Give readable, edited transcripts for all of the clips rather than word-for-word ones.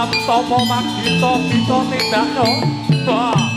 Tomo magito kita tindak nyoba.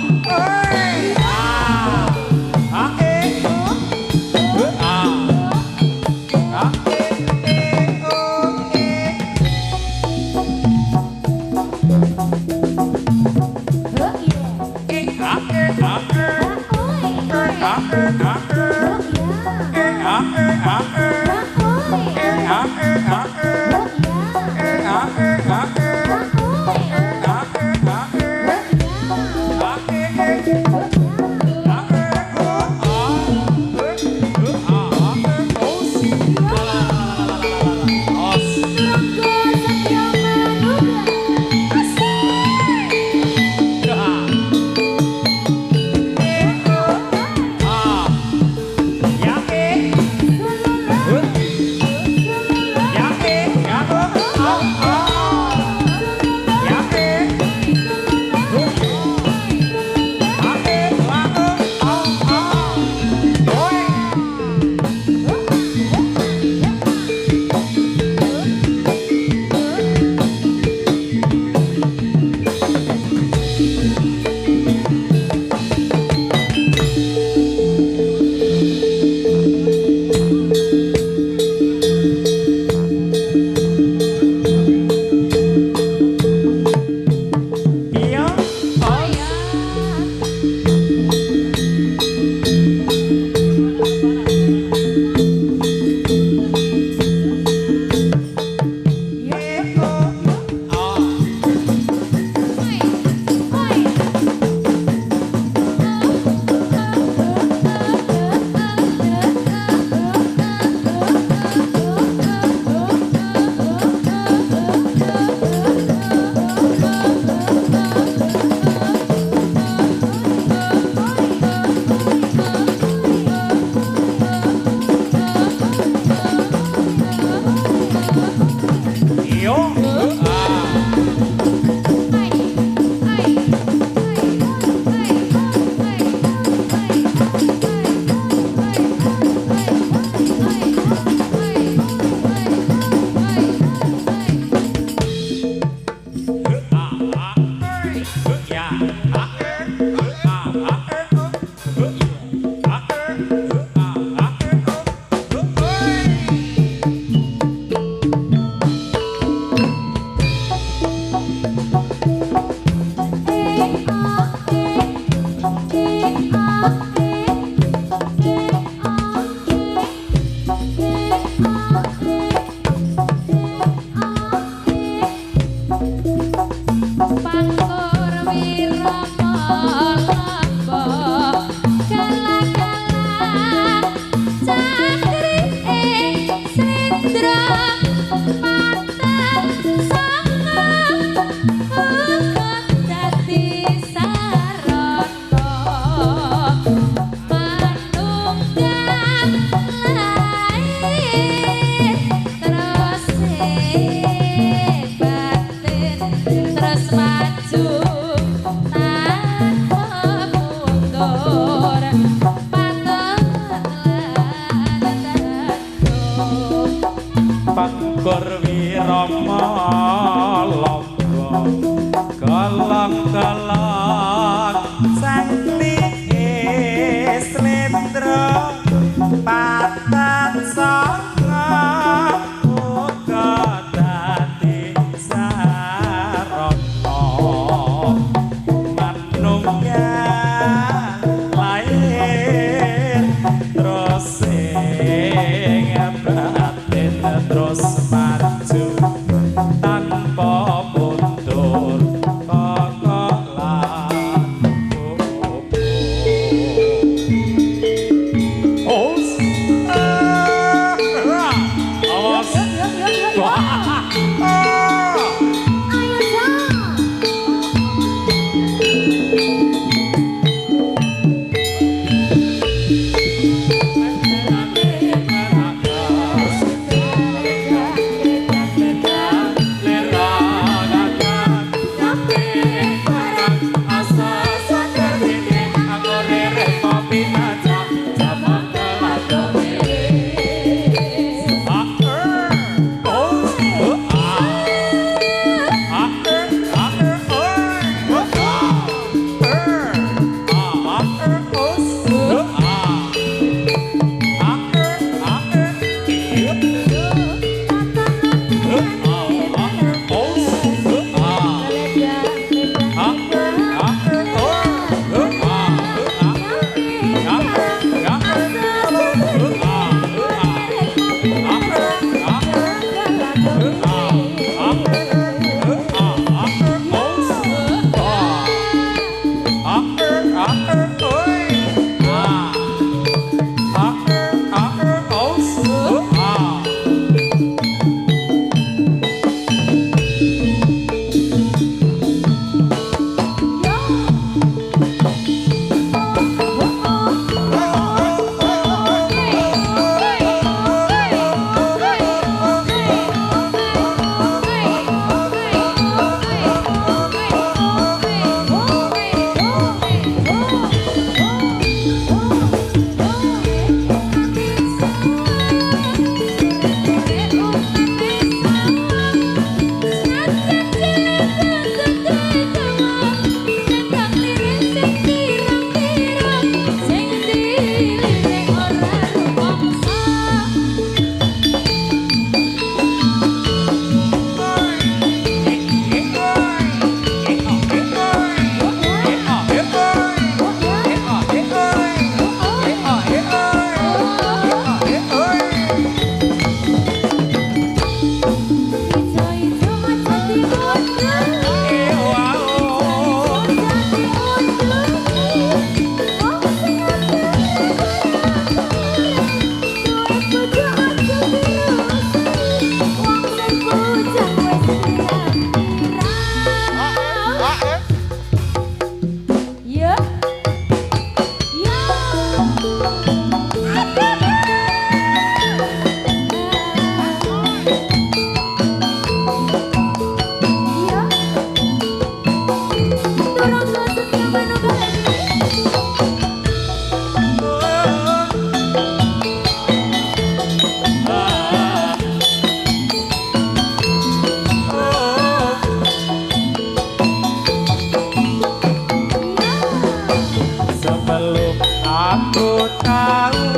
Sebelum aku tahu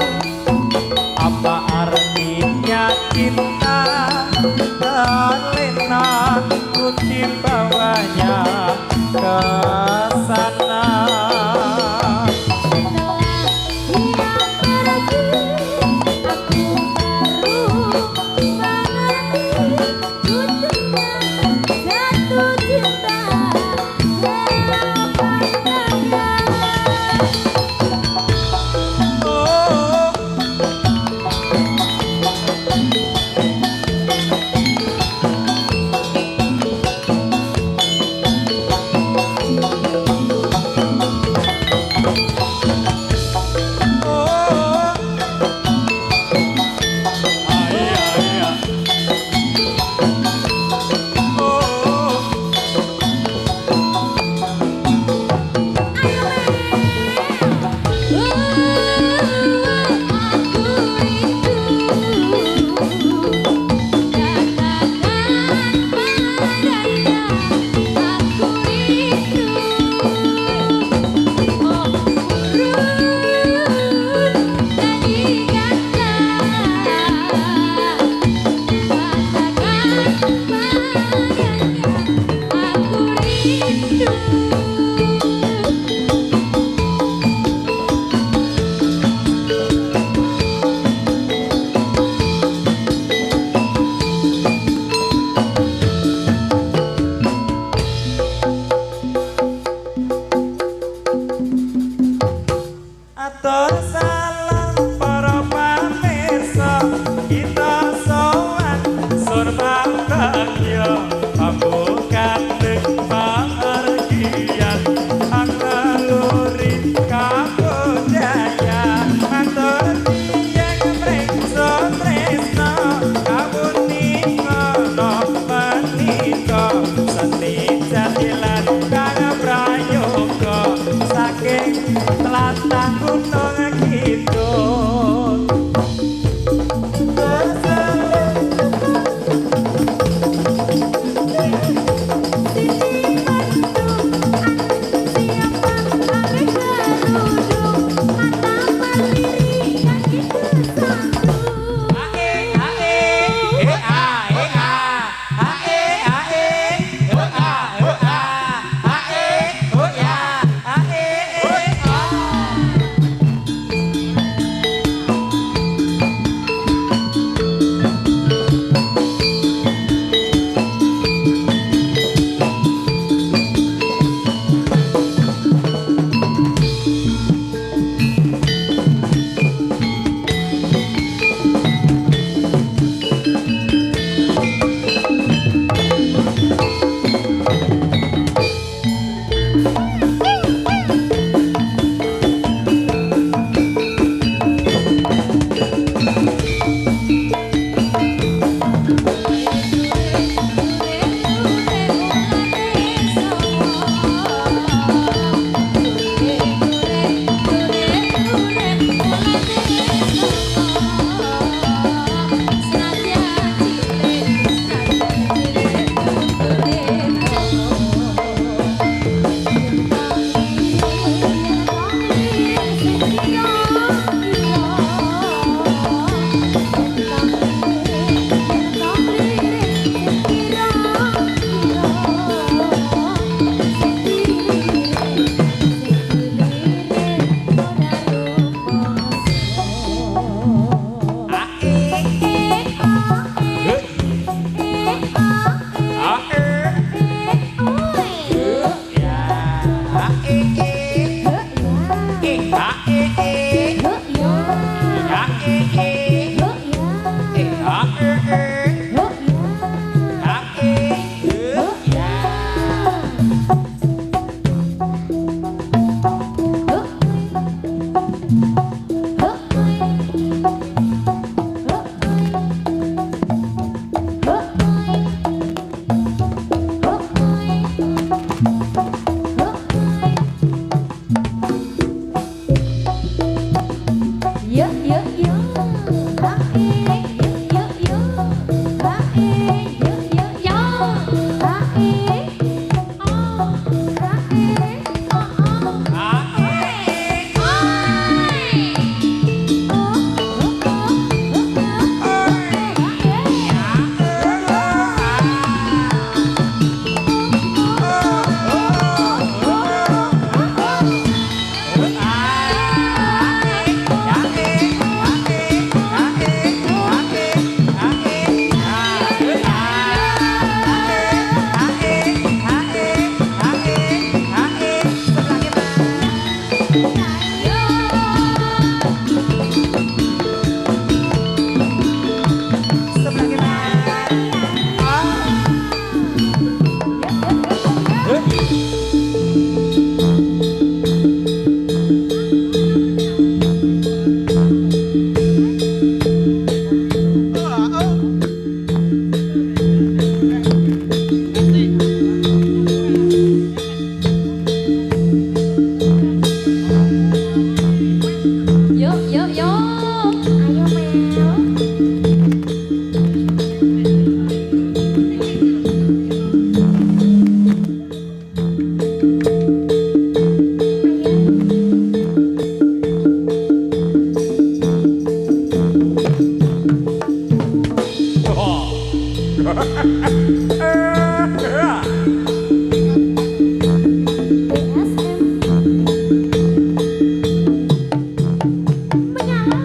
apa artinya cinta, Lena ku dibawanya ke sana. Yuk, yuk, yuk. Ayo Mel. BSM. Menyala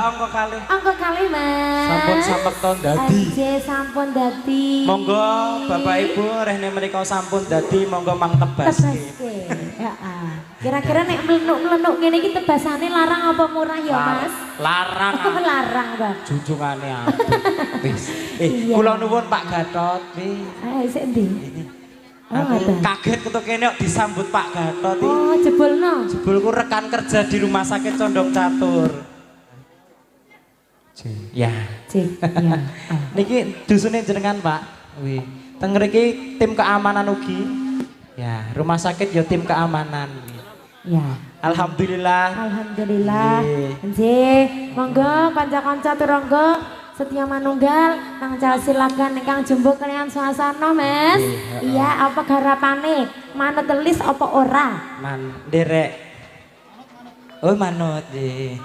angka kalih. Angka kali Mas. Sampun sampekton dadi. Aja sampun dadi. Monggo Bapak Ibu rehne menika sampun dadi monggo mang tebaske. Tebaske. Heeh. Kira-kira nek mlenuk-mlenuk ngene iki tebasane larang apa murah ya Mas? Larang. Larang, Bang. Junjungane atur. Wis. Iya. Kula nuwun Pak Gatot. Wis. Ayo sik endi? Oh, Aku ngoten. kaget ketuk kene kok disambut Pak Gatot iki. Oh, jebulno. Jebulku rekan kerja di rumah sakit Condong Catur. Ya. Cik, iya. Oh. Niki dusune jenengan, Pak. Wih. Teng mriki tim keamanan ugi. Ya, rumah sakit ya tim keamanan. Ya. Alhamdulillah. Alhamdulillah. Nggih. Nggih, monggo kanca-kanca turangga setia manunggal nang silakan ingkang jumbo kalian suasana, Mas. Iya, apa garapane? Manut telis apa ora? Man, derek. Oh, manut nggih.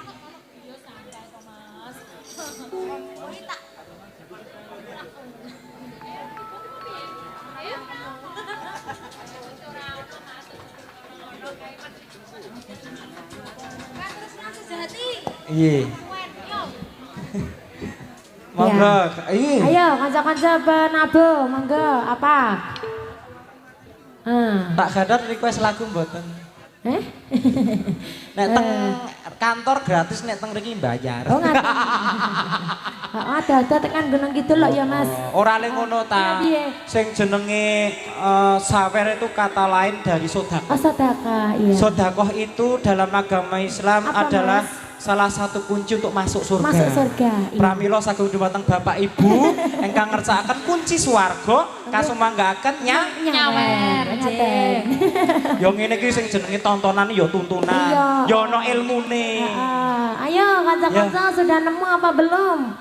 Iya. Monggo, iya. Ayo kanca-kanca penabo, monggo apa? Tak Gatot request lagu mboten. Nek teng kantor gratis, nek teng mriki bayar. Oh ngaten. Ada tekan gunung gitu loh ya Mas. Ora le ngono ta. Piye? Sing jenenge sawer itu kata lain dari sedekah. Oh sedekah, iya. Sedekah itu dalam agama Islam Apa, adalah Mas? salah satu kunci untuk masuk surga. Masuk surga. Iya. Pramila sagung dumateng Bapak Ibu ingkang ngersakaken kunci swarga kasumanggaken Nyawer. Ngaten. Ya ngene iki sing jenenge tontonan ya tuntunan. Iya. Ya ana ilmune. Ayo kanca-kanca sudah nemu apa belum?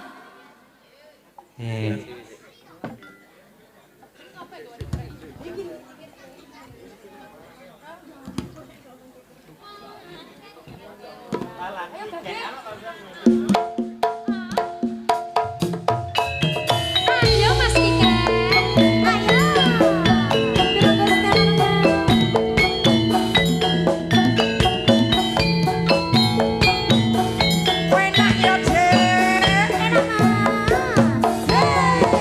Ayo Mas Ika. Ayo. Enak ya, Cek. Enak, Mas.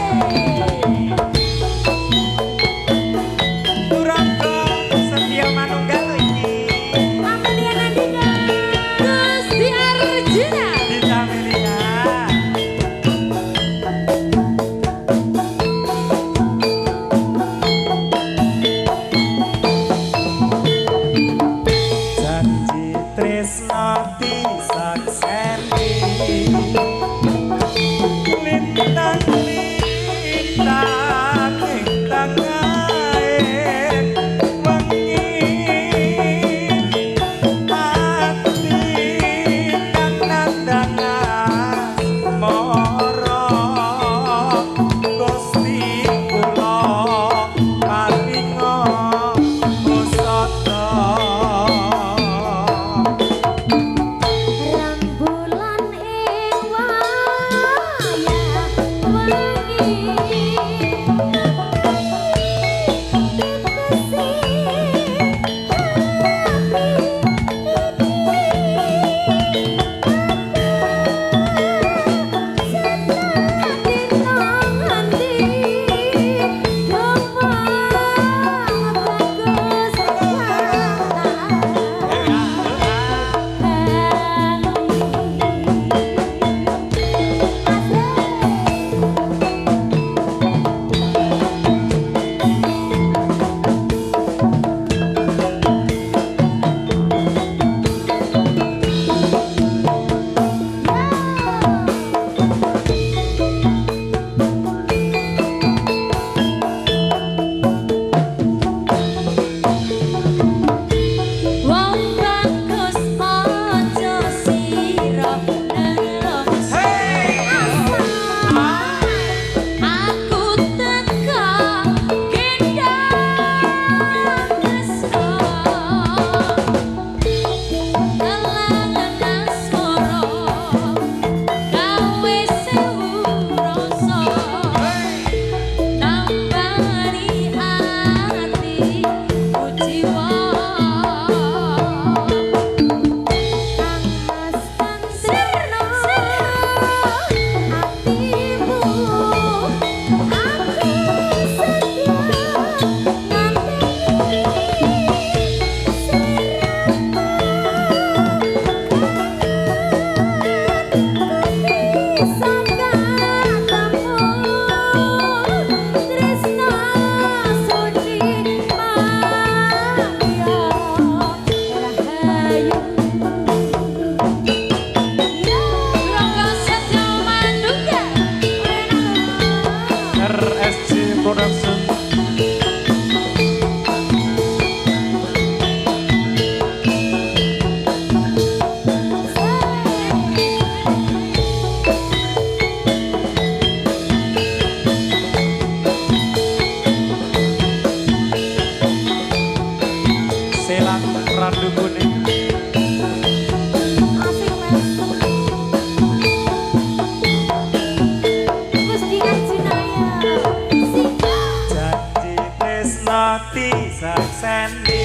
ngeseni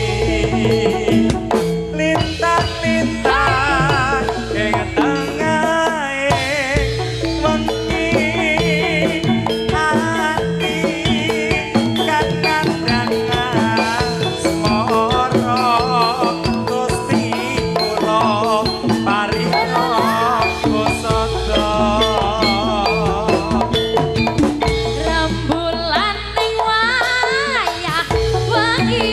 lintang-lintang ing tengahe wengi ati kan kandangan semara Gusti kula paringa kusada rembulan ning wayah wengi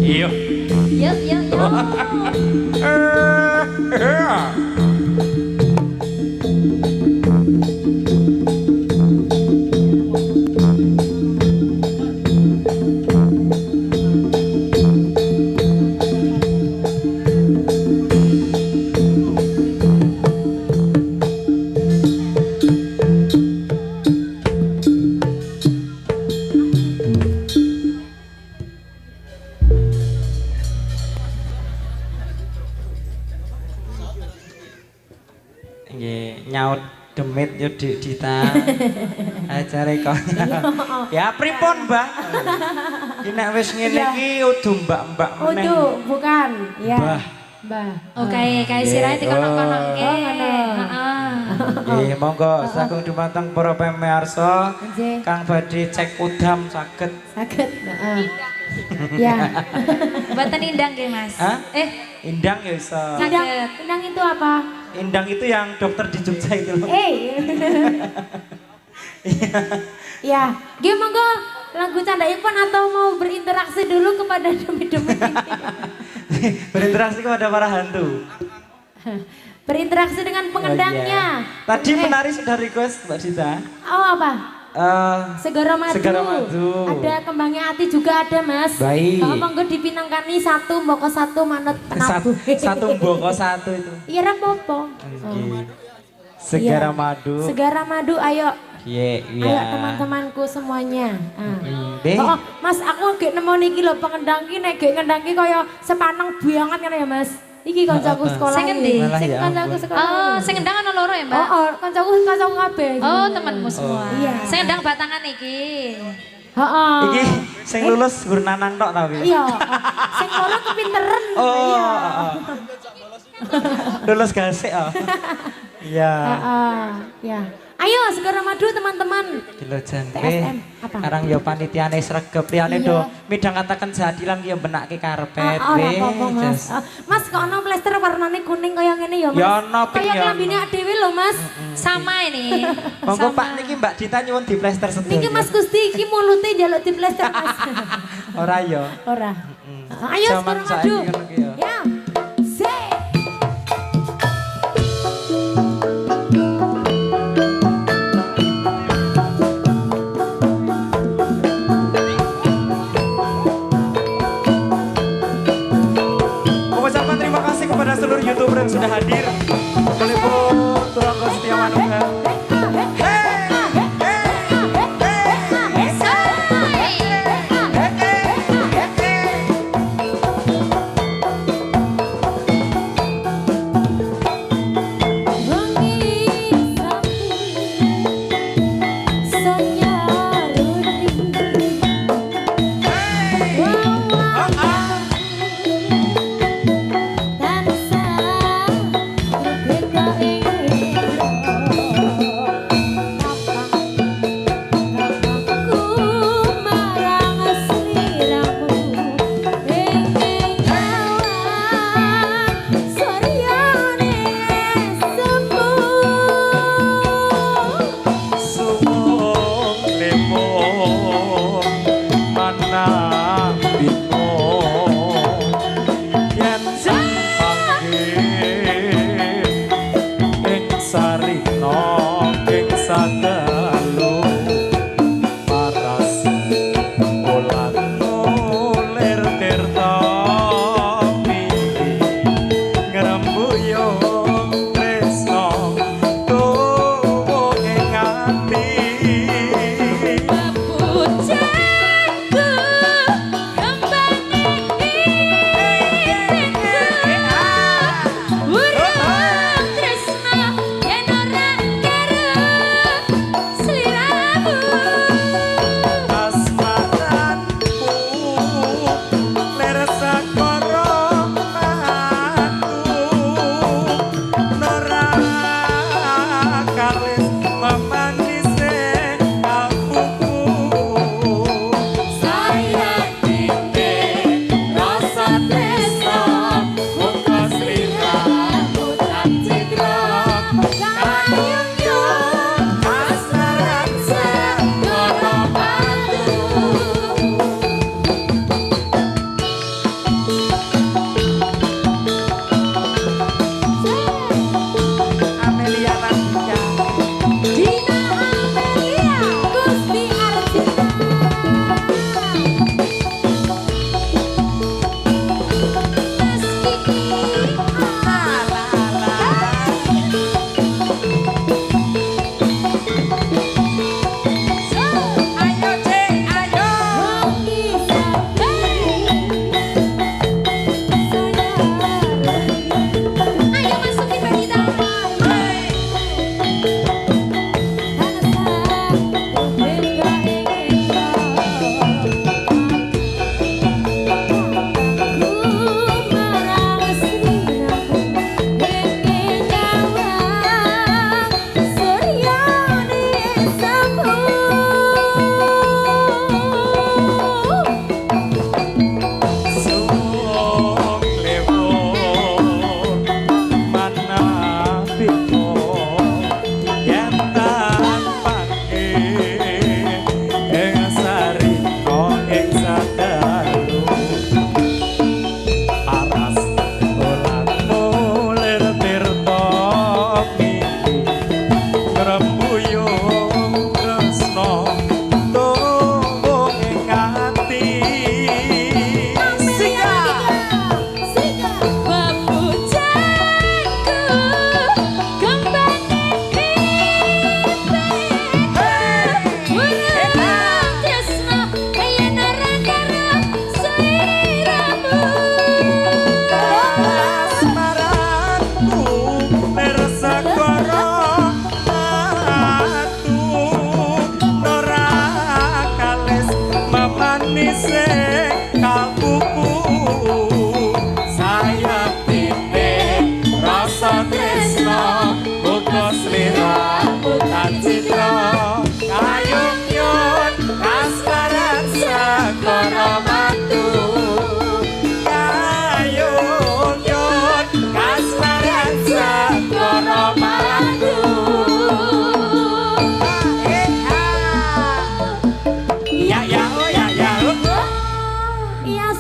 Iya. Yuk, yuk, yuk. Nggih, nyaut demit yo Dik Dita. Ajare kok. Ya pripun, Mbak? Ki nek wis ngene iki udu mbak-mbak meneng. Udu, bukan. Ya. Mbah. Mbah. Oke, kayak sirahe dikono-konoke. Oh, ngono. Heeh. Nggih, monggo sagung dumateng para pamirsa Nggih. kang badhe cek udam saged. Sakit. Heeh. Ya. Mboten indang nggih, Mas. Hah? Indang Indang ya iso. Indang, indang itu apa? Indang itu yang dokter di Jogja itu loh. Ya, gimana monggo lagu candaipun atau mau berinteraksi dulu kepada demi-demi ini? Berinteraksi kepada para hantu. Berinteraksi dengan pengendangnya. Oh, iya. Tadi penari sudah request Mbak Dita. Oh apa? Segara Madu. Segara Madu. Ada kembangnya Ati juga ada Mas. Baik. Oh, monggo dipinangkani satu, mboko satu, manut penabu. Satu mboko satu itu. Iya rapopo. Nggih. Segara Iya. Madu. Segara Madu, ayo. Iya, iya. Ayo teman-temanku semuanya. Deh. Oh, Mas aku gak nemu niki lho pengendang ki nek gak ngendang ki kaya sepaneng banget ngono ya Mas. Iki kancaku sekolah. Sing endi? Malah Sing ya kancaku ampun. sekolah. Oh, sing endang ana loro ya, Mbak? Oh, kancaku kabeh. Oh, temanmu semua. Iya. Sing endang batangan iki. Heeh. Iki sing lulus gur nanang tok tapi. Iya. Sing loro kepinteran. Oh, Iya. heeh. Lulus gasik oh. Iya. Heeh. Ya. Ayo Segara Madu teman-teman. Gila jan TSM, apa? Sekarang ya panitiane sregep liyane Iya. do midang katakan jadilan ki ya benake karpet Oh, ora weh. apa-apa Mas. Mas kok ana plester warnane kuning kaya ngene ya Mas? Ya ono pink Kaya ya klambine ono. dhewe lho Mas. Sama ini. Monggo Sama. Pak niki Mbak Dita nyuwun di plester sedaya. Niki Mas Gusti iki mulute njaluk di plester Mas. Ora ya. Ora. Ayo Zaman Segara saiki Madu. ngono ki ya. Ya. Say. Mengucapkan terima kasih kepada seluruh YouTuber yang sudah hadir. Meliput Turangga Setia Manunggal.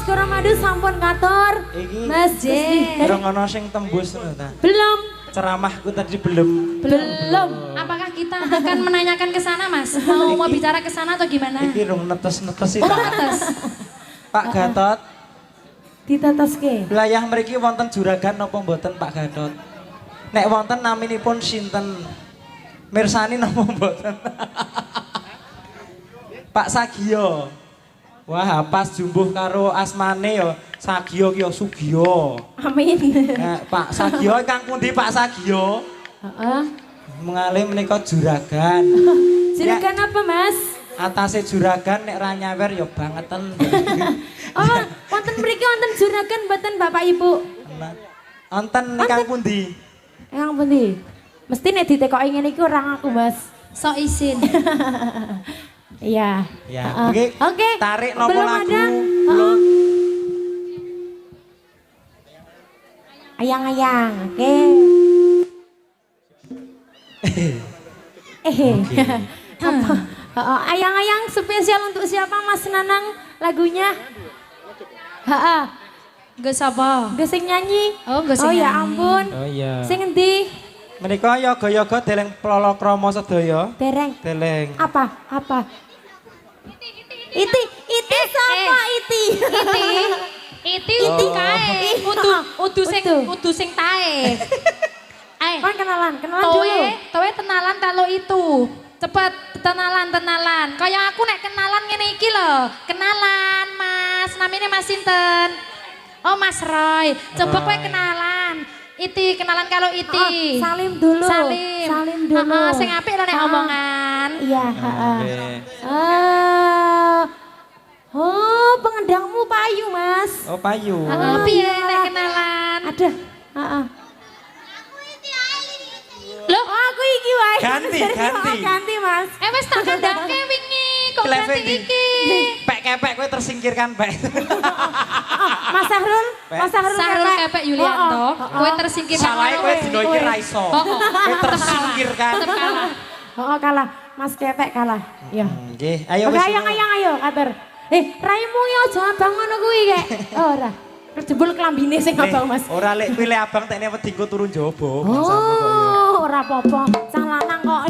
Suramadu sampun katur. Iki Mas J. durung ana sing tembus lho ta. Belum. Ceramahku tadi belum. Belum. Apakah kita akan menanyakan ke sana, Mas? Mau bicara ke sana atau gimana? Iki rung netes-netes Oh, ta. atas. Pak Gatot, Diteteske. wilayah mriki wonten juragan napa mboten Pak Gatot? Nek wonten naminipun sinten? Mirsani napa mboten? Pak Sagio. Wah, pas jumbuh karo asmane ya Sagio ki ya Sugio. Amin. Pak Sagio kang pundi Pak Sagio? Heeh. Mengalih menika juragan. Juragan apa, Mas? Atase juragan nek ra nyawer ya bangeten. Oh, wonten mriki wonten juragan mboten Bapak Ibu? Wonten ingkang pundi? Yang pundi? Mesti nek ditekoki ngene iki ora ngaku, Mas. Sok izin. Iya. Ya, Heeh. Oke. tarik nopo Belum lagu? ada? Belum. Ayang-ayang. Oke. Apa? Ayang-ayang spesial untuk siapa Mas Nanang lagunya? Heeh. Gue sapa? Gue sing nyanyi. Oh, gue Oh sing ya nyanyi. ampun. Oh iya. Sing endi? Menika yoga-yoga deleng plolokrama sedaya. Dereng. Deleng. Apa? Apa? Iti sapa iti? Iti kae. Udu sing tae. Kan kenalan dulu. Towe kenalan kalau itu. Cepet kenalan. Kayak aku nek kenalan ngene iki lho. Kenalan, Mas. Namanya Mas sinten? Oh, Mas Roy. Coba kowe kenalan. Iti kenalan kalau Iti. Salim dulu. Salim dulu. Sing apik lho nek omongan. Iya, Oh, pengendangmu payu, Mas. Oh payu. Piye nek kenalan? Ada. Heeh. Loh, Oh, aku iki wae. Ganti. Ganti, Mas. wis tak kandhake wingi kok Kleve ganti iki. iki. Pek kepek kowe tersingkirkan pek. Mas Sahrul, Sahrul Kepek Yulianto, kowe tersingkirkan. Salahe kowe dino iki ra iso. Kowe tersingkirkan. Tetep kalah. Oh, kalah. Mas Kepek kalah. Ya. Nggih, ayo Oke, wis. ayang, ayo, atur. Raimu ya aja abang ngono kuwi kek. Oh, ora. Jebul klambine sing abang, Mas. Ora lek pilih abang tekne wedi engko turun jaba. bangsamu kok ya. Oh, ora apa-apa. Sang lanang kok.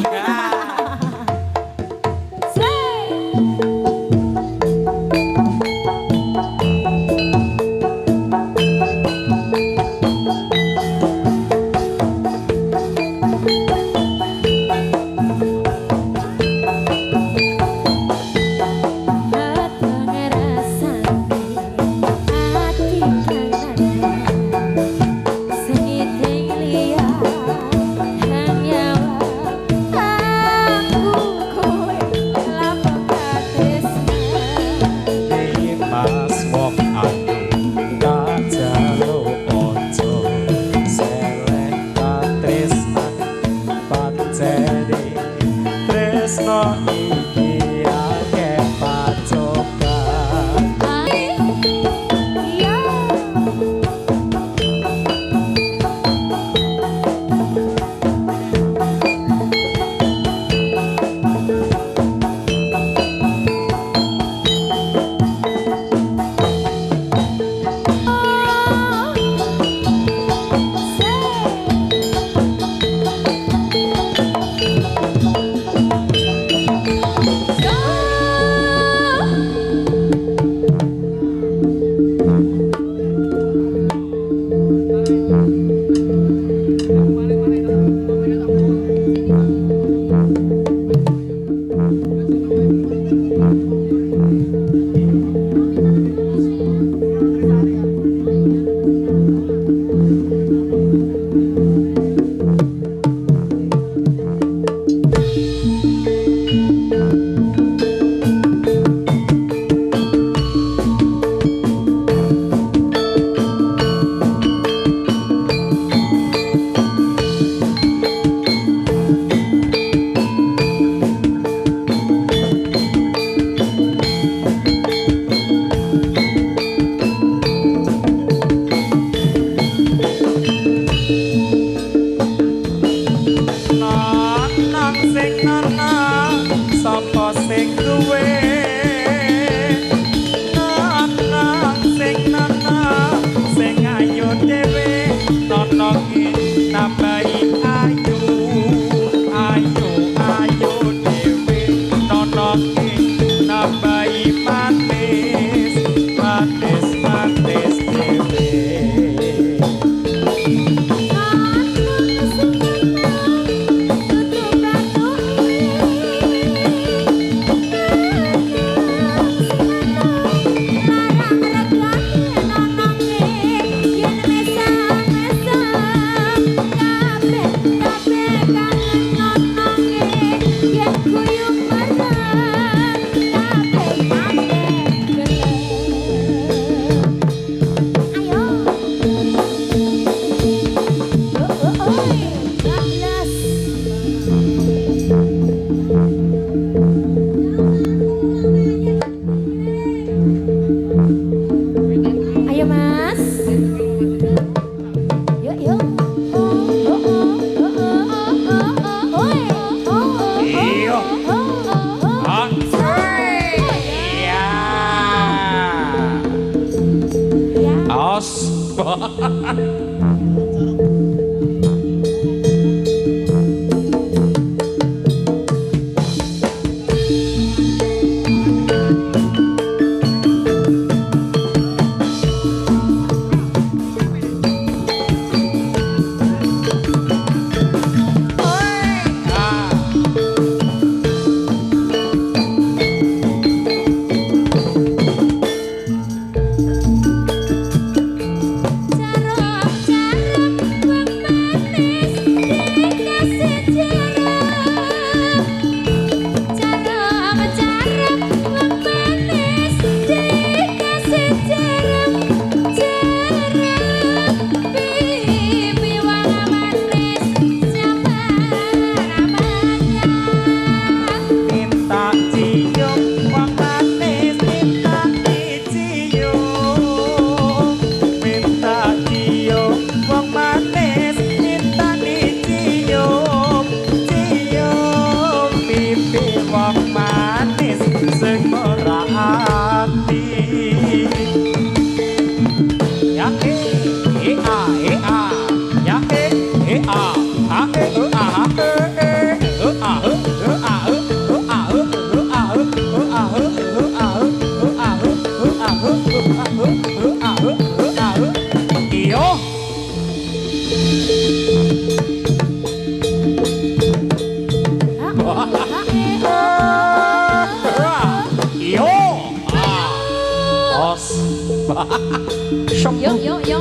Yo yo yo.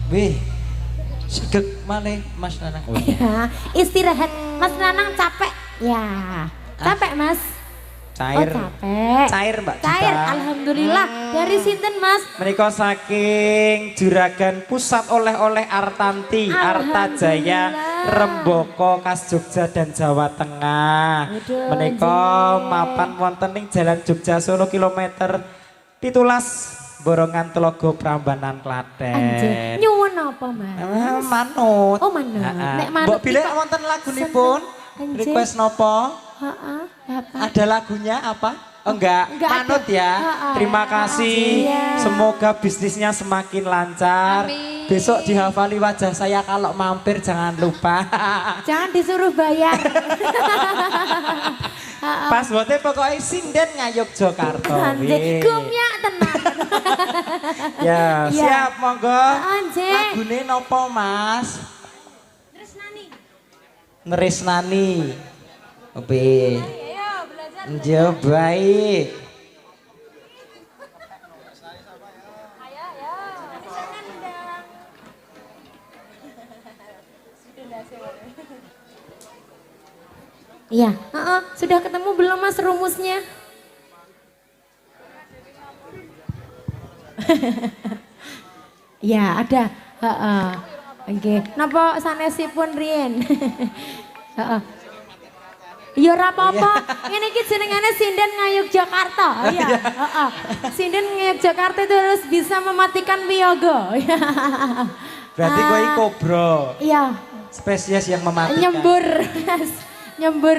Wih, segek maneh Mas Nanang. Ya, istirahat. Mas Nanang capek. Ya, capek Mas. Cair. Oh, capek. Cair Mbak Dita. Cair, alhamdulillah. Dari sinten Mas? Menika saking Juragan Pusat Oleh-oleh Artanti, Arta Jaya, Remboko, Kas Jogja dan Jawa Tengah. Waduh, Menika anjir. mapan wonten ing Jalan Jogja Solo kilometer 17 Borongan Telogo Prambanan Klaten. Anjir, nyuwun apa Mas? Manut. Oh, manut. Heeh. Nek manut Mbok bilek kita wonten lagunipun. Anjir. Request nopo? Heeh, Bapak. Ada lagunya apa? Oh, enggak, Enggak manut ada. ya. Ha-ha. Terima kasih. Iya. Semoga bisnisnya semakin lancar. Amin. Besok dihafali wajah saya kalau mampir jangan lupa. Jangan disuruh bayar. Pas bote pokoknya sinden ngayuk Jakarta. Anjir, gumnya tenang. Ya, Iya. siap monggo. Anjir. Lagune nopo, Mas? Neresnani. Oke. Njo baik. Iya, sudah ketemu belum Mas rumusnya? Ya ada, Oke, napa sanesipun riyen? Heeh. Ya ora apa-apa. Ngene iki jenengane sinden ngayuk Jakarta. Iya, heeh. Sinden ngayuk Jakarta itu harus bisa mematikan wiyaga. Berarti kowe iki kobra. Iya, Spesies yang mematikan. nyembur. Nyembur.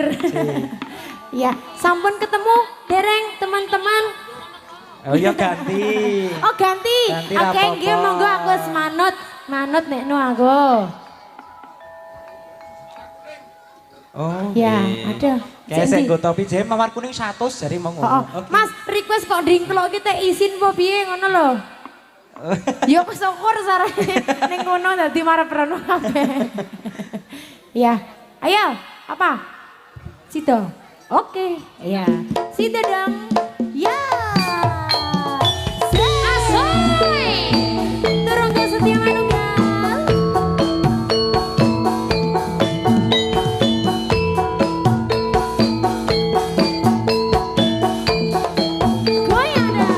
Ya, sampun ketemu dereng teman-teman. Oh iya ganti. Oh ganti. Ganti Oke, rapopo. nggih monggo aku wis manut. Manut nek nu aku. Oh. Ya, nggih. ada. Kayak Jendi. saya nggo topi jare mawar kuning 100 jare mau Oh, ngono. Oke. Mas, request kok dingklok kita izin po piye ngono lho. Ya kesyukur sarane ning ngono dadi marep reno kabeh. Ya. Ayo, apa? Sido. Oke. Ya. Sido dong. Ya. Asoy. Turun ke Setia Manunggal. Goyang dah.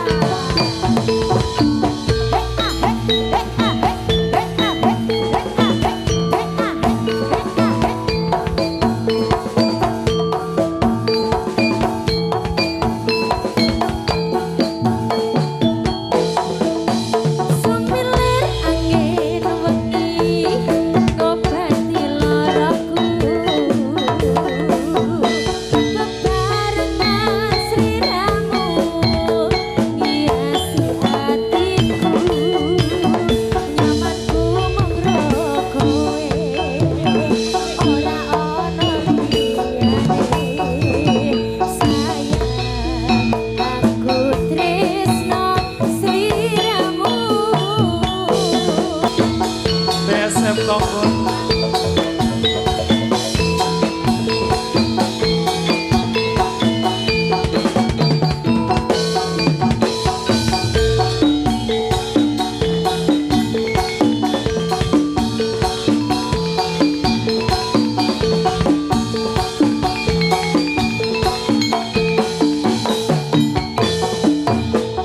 Asep Kompon.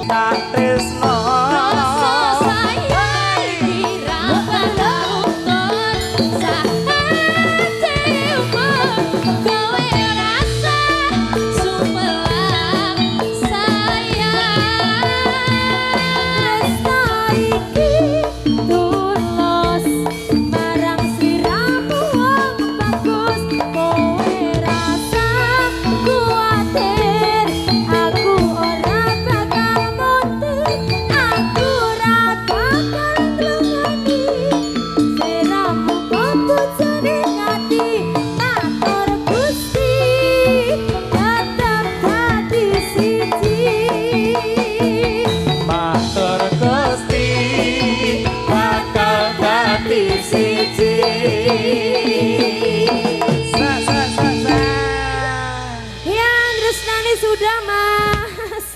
Tak tresno. Rasa sayang dirasakan sahajamu kowe rasa sumelang sayang Saiki tulus marang sliramu wong bagus kowe rasa kuatir aku ora bakal mundur aku ora bakal nglungani sliramu kebut seneng ati matur Gusti tetep dadi siji Matur Gusti bakal dadi siji. Sa sa sa sa. Yang Rusnani sudah mas.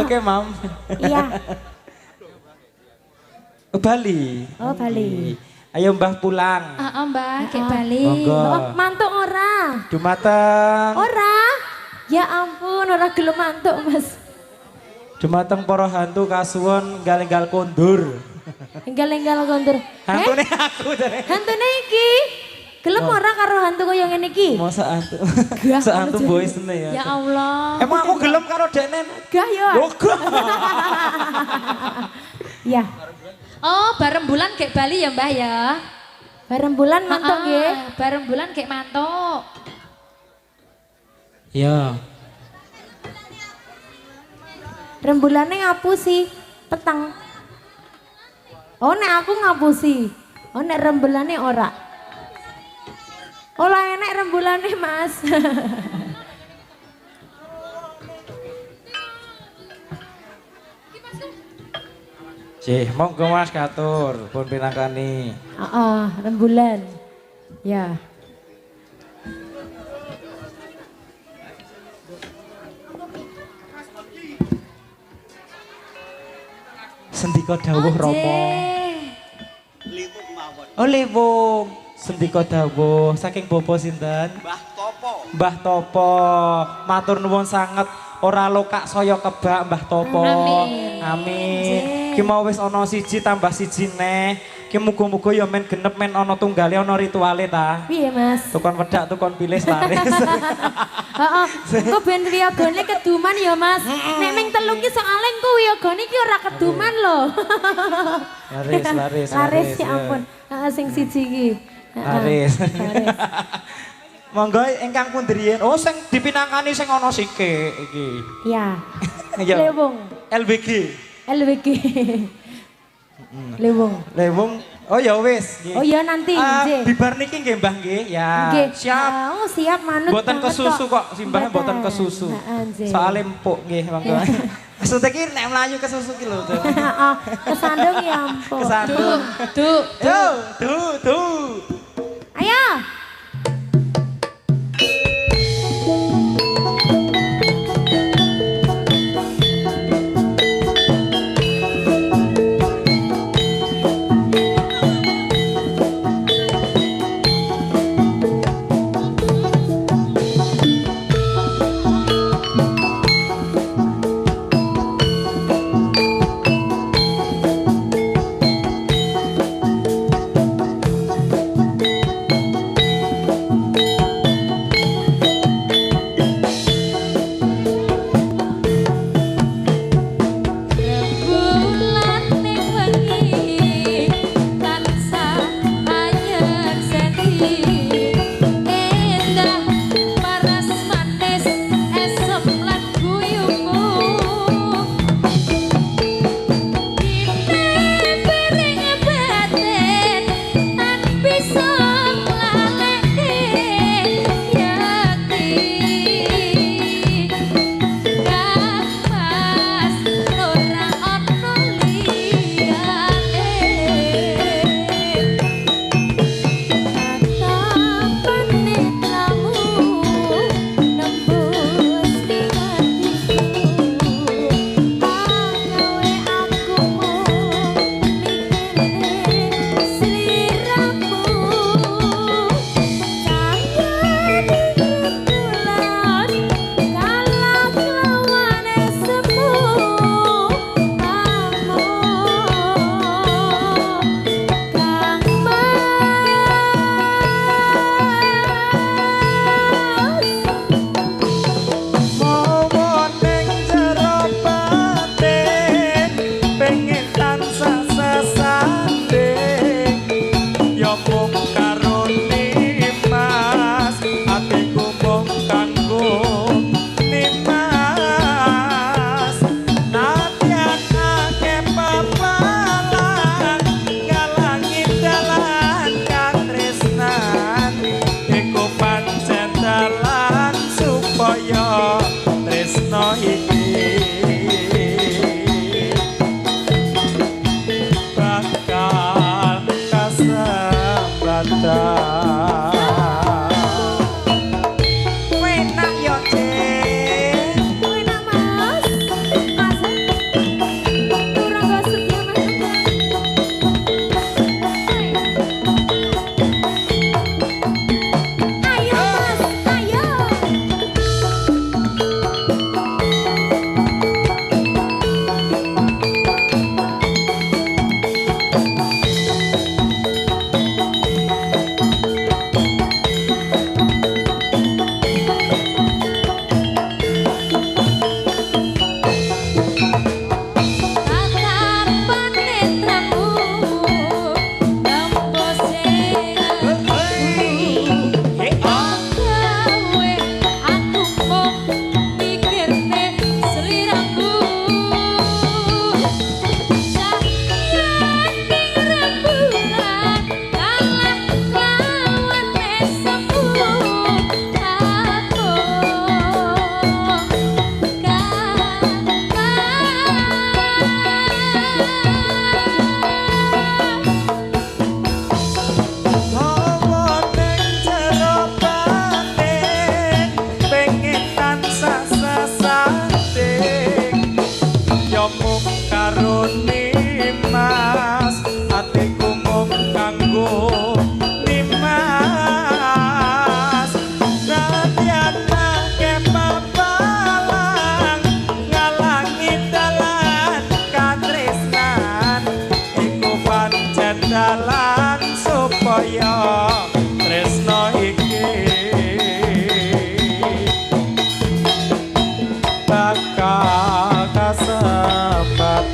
Oke, Mam. Iya. Bali. Oh Bali. Ayo Mbah pulang. Mbak kayak balik Monggo. Oh, mantuk ora? Dumateng Ora. Ya ampun ora gelem mantuk mas. dumateng para hantu kasuwun enggal-enggal kondur. Enggal-enggal kondur. Hantune aku jare. Hantune iki. Gelem ora karo hantu koyo ngene iki? Masa hantu. Gah, Sehantu anu boys ne ya. ya Allah Emang aku gelem karo dekne. Gah yo. Oh, gah. Ya. oh bareng bulan kayak Bali ya mbah ya Bareng bulan mantuk nggih. bareng bulan kayak mantuk Ya. Rembulane ngapusi peteng. Oh nek aku ngapusi. Oh nek rembulane ora. Olah enek rembulane mas. Cih, monggo Mas katur pun pinangkani. Rembulan. Ya. Sendika dawuh Rama. Oh liwung. Sendika dawuh saking bapa sinten? Mbah Topo. Matur nuwun sanget ora lokak saya kebak Mbah Topo. Amin. Amin. Ki mau wis ana siji tambah siji neh. Ki muga-muga ya men genep men ana tunggale ana rituale ta. Piye mas? Tukon wedak tukon pilih laris. Heeh. Engko ben wiyagane keduman ya mas. Nek ming telu ki soalé engko wiyagane ki ora keduman lho. Laris. Laris ya ampun. Heeh sing siji iki. Laris. Laris. Monggo ingkang pundriyen. Oh sing dipinangkani sing ana sikik iki. Ya. Ya. Lewung. LBG. LWG. Lewung. Lewung. Oh ya wis. nggih. Oh ya nanti nggih. Bibar niki nggih Mbah nggih. Ya. Nggih. Siap. Oh siap manut. Mboten banget kesusu kok, simbahnya mboten Mboten. kesusu. Heeh, nggih. Soale empuk nggih monggo. Maksudnya ki nek mlayu kesusu ki lho. Heeh, kesandung ya ampun. Kesandung. tuh Yo, tuh. Ayo. dalan supaya tresno iki bakal kasempatan.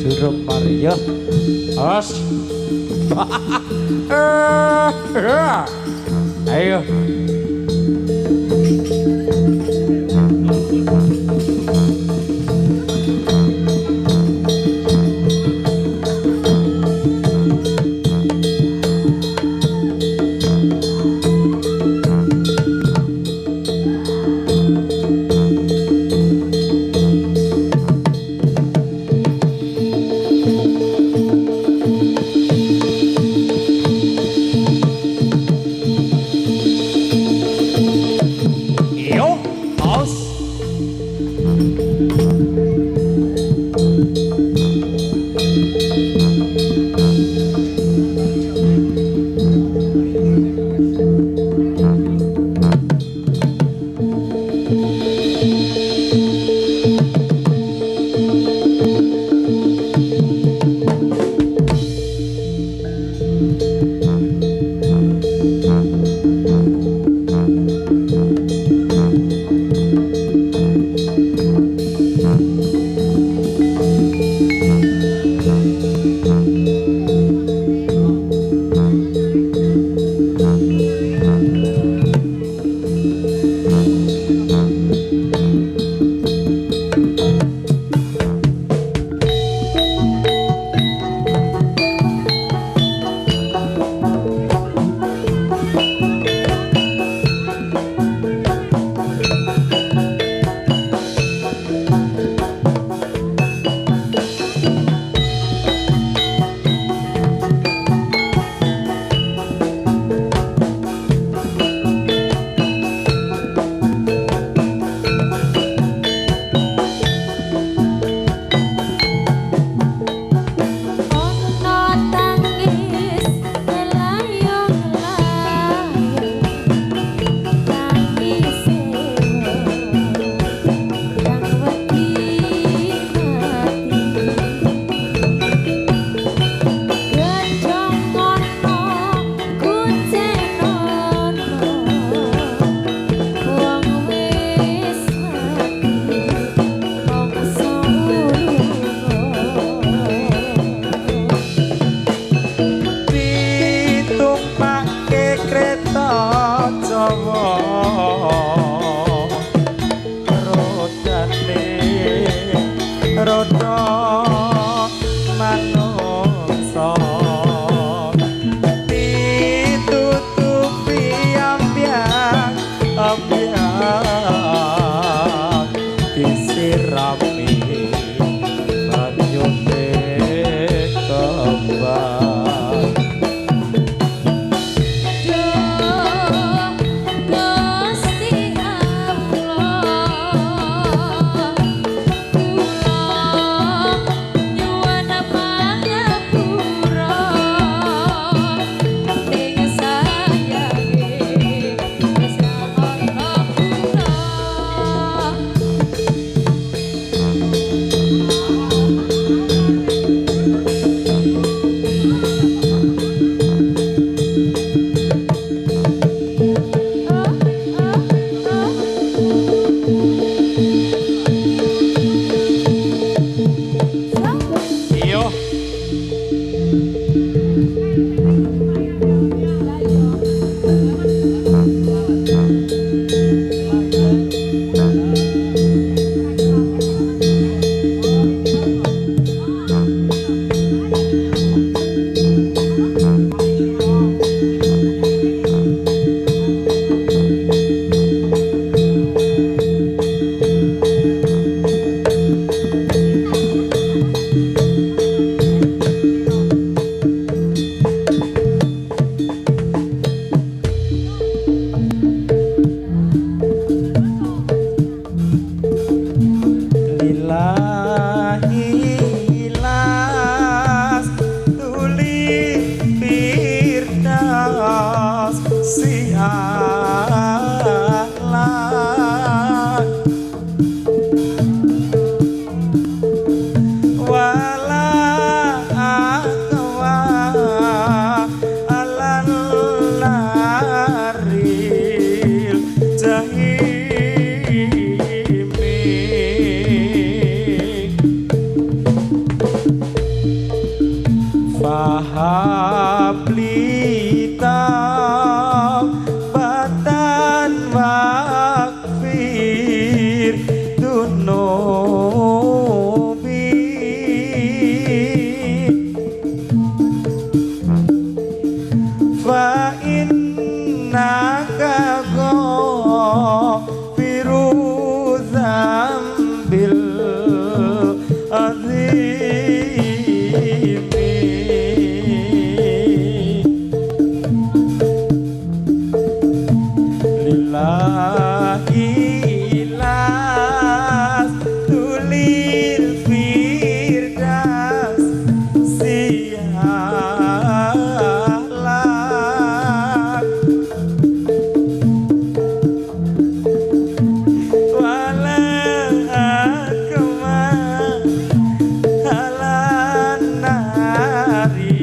Durung Maria. Os. Ayo. Fahablita batan wakfir dunubi fa innaka ghafiru dzambil lillahi ilas tulil firdas sialah wala akma halan nari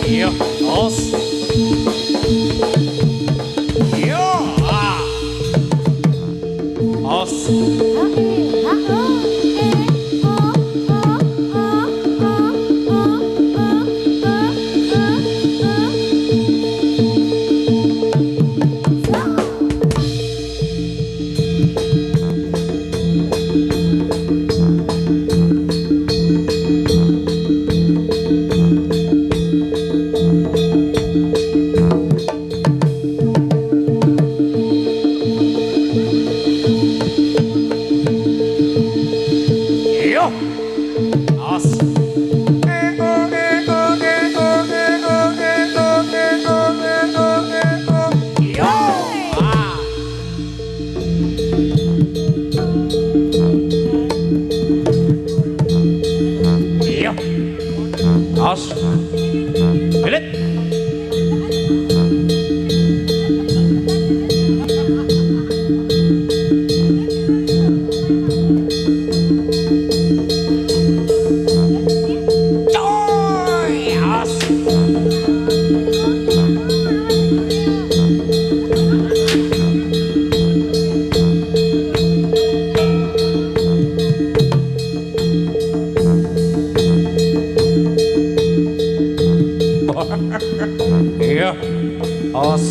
Yo, os. Yo, ah. Os. Yo, os. Yo, ah. Yo, os. Bilit. Coy, os. Iya, os.